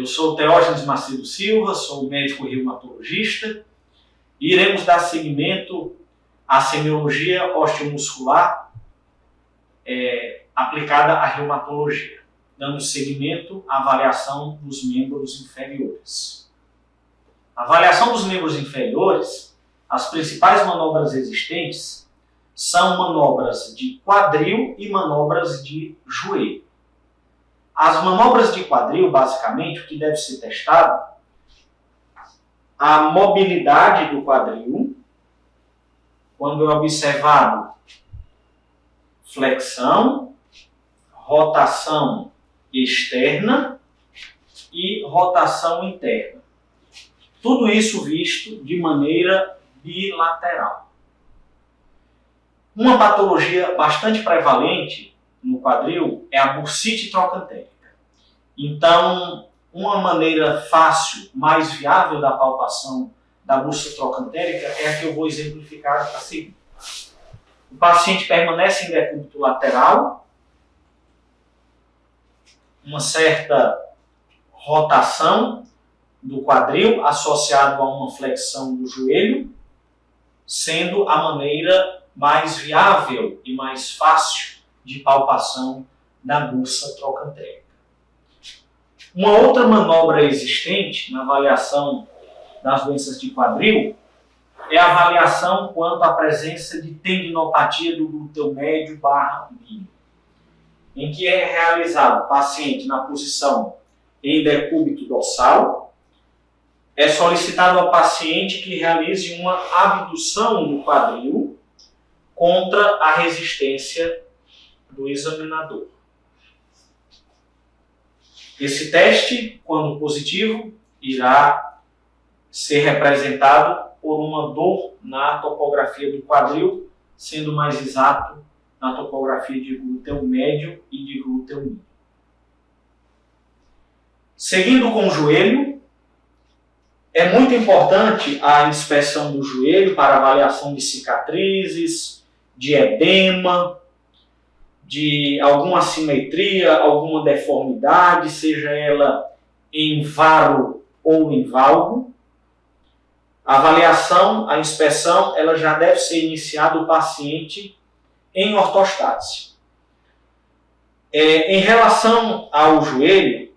Eu sou Teógenes Macedo Silva, sou médico reumatologista e iremos dar seguimento à semiologia osteomuscular aplicada à reumatologia, dando seguimento à avaliação dos membros inferiores. A avaliação dos membros inferiores, as principais manobras existentes são manobras de quadril e manobras de joelho. As manobras de quadril, basicamente, o que deve ser testado, a mobilidade do quadril, quando é observado flexão, rotação externa e rotação interna. Tudo isso visto de maneira bilateral. Uma patologia bastante prevalente no quadril é a bursite trocantérica. Então, uma maneira fácil, mais viável da palpação da bursite trocantérica é a que eu vou exemplificar a seguir. O paciente permanece em decúbito lateral, uma certa rotação do quadril associado a uma flexão do joelho, sendo a maneira mais viável e mais fácil de palpação da bursa trocantérica. Uma outra manobra existente na avaliação das doenças de quadril é a avaliação quanto à presença de tendinopatia do glúteo médio / mínimo, em que é realizado o paciente na posição em decúbito dorsal, é solicitado ao paciente que realize uma abdução do quadril contra a resistência do examinador. Esse teste, quando positivo, irá ser representado por uma dor na topografia do quadril, sendo mais exato na topografia de glúteo médio e de glúteo mínimo. Seguindo com o joelho, é muito importante a inspeção do joelho para avaliação de cicatrizes, de edema, de alguma assimetria, alguma deformidade, seja ela em varo ou em valgo. A avaliação, a inspeção, ela já deve ser iniciada o paciente em ortostase. Em relação ao joelho,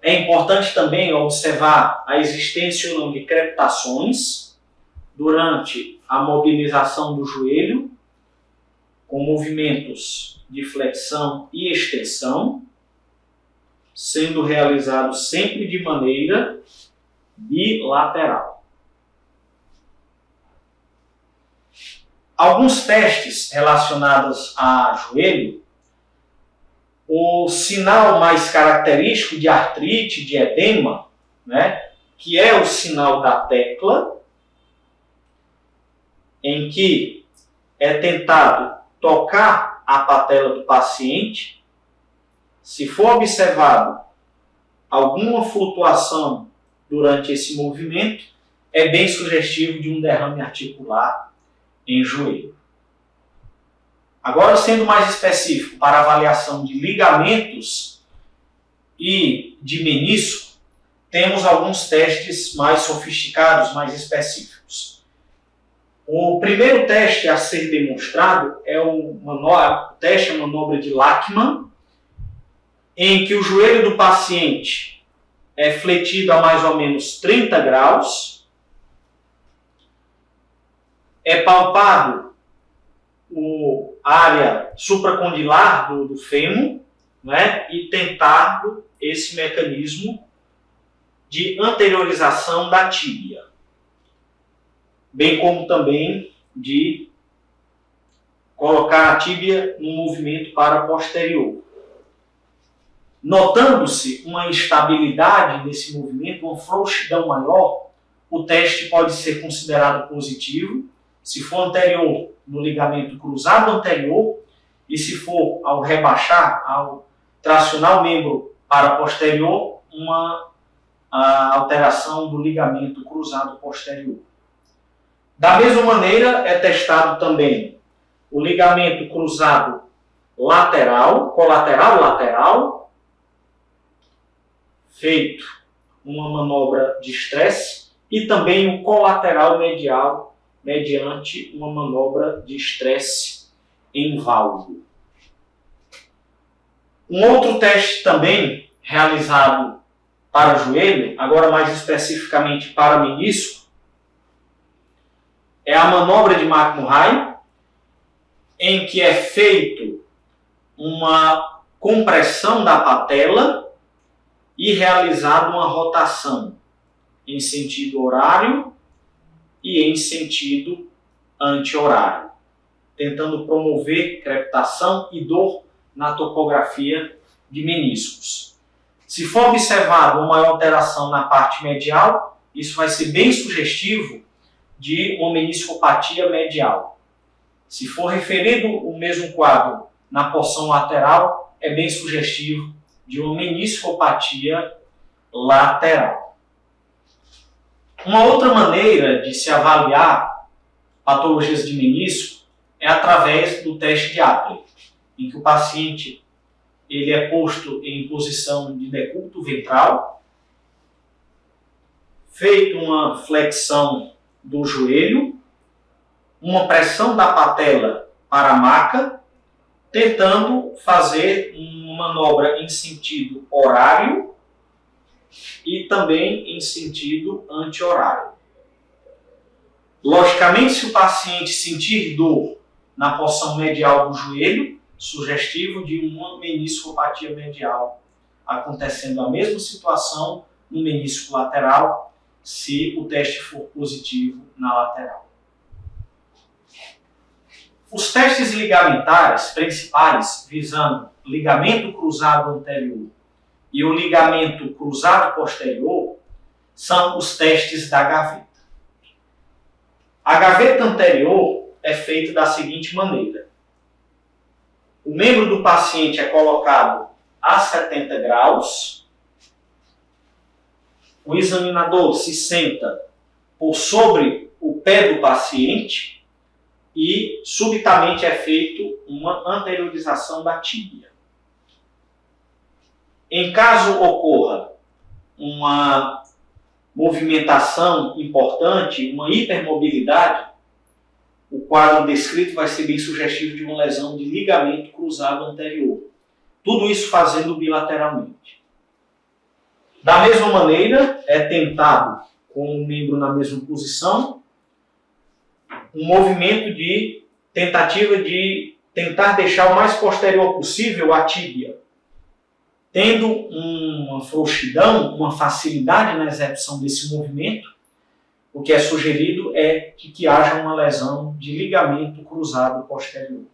é importante também observar a existência ou não de crepitações durante a mobilização do joelho, com movimentos de flexão e extensão, sendo realizado sempre de maneira bilateral. Alguns testes relacionados a joelho, o sinal mais característico de artrite, de edema, que é o sinal da tecla, em que é tentado tocar a patela do paciente. Se for observado alguma flutuação durante esse movimento, é bem sugestivo de um derrame articular em joelho. Agora, sendo mais específico para avaliação de ligamentos e de menisco, temos alguns testes mais sofisticados, mais específicos. O primeiro teste a ser demonstrado é o teste, a manobra de Lachman, em que o joelho do paciente é fletido a mais ou menos 30 graus, é palpado a área supracondilar do fêmur, e tentado esse mecanismo de anteriorização da tíbia, bem como também de colocar a tíbia no movimento para posterior. Notando-se uma instabilidade nesse movimento, uma frouxidão maior, o teste pode ser considerado positivo, se for anterior no ligamento cruzado anterior, e se for ao rebaixar, ao tracionar o membro para posterior, uma alteração do ligamento cruzado posterior. Da mesma maneira, é testado também o ligamento cruzado lateral, colateral lateral, feito uma manobra de estresse, e também o colateral medial mediante uma manobra de estresse em válvulo. Um outro teste também realizado para joelho, agora mais especificamente para menisco, é a manobra de McMurray, em que é feito uma compressão da patela e realizada uma rotação em sentido horário e em sentido anti-horário, tentando promover crepitação e dor na topografia de meniscos. Se for observado uma maior alteração na parte medial, isso vai ser bem sugestivo de uma meniscopatia medial. Se for referido o mesmo quadro na porção lateral, é bem sugestivo de uma meniscopatia lateral. Uma outra maneira de se avaliar patologias de menisco é através do teste de Apley, em que o paciente ele é posto em posição de decúbito ventral, feito uma flexão do joelho, uma pressão da patela para a maca, tentando fazer uma manobra em sentido horário e também em sentido anti-horário. Logicamente, se o paciente sentir dor na porção medial do joelho, sugestivo de uma meniscopatia medial, acontecendo a mesma situação no menisco lateral, se o teste for positivo na lateral. Os testes ligamentares principais, visando ligamento cruzado anterior e o ligamento cruzado posterior, são os testes da gaveta. A gaveta anterior é feita da seguinte maneira. O membro do paciente é colocado a 70 graus, o examinador se senta por sobre o pé do paciente e subitamente é feito uma anteriorização da tíbia. Em caso ocorra uma movimentação importante, uma hipermobilidade, o quadro descrito vai ser bem sugestivo de uma lesão de ligamento cruzado anterior. Tudo isso fazendo bilateralmente. Da mesma maneira, é tentado, com o membro na mesma posição, um movimento de tentativa de tentar deixar o mais posterior possível a tíbia, tendo uma frouxidão, uma facilidade na execução desse movimento. O que é sugerido é que haja uma lesão de ligamento cruzado posterior.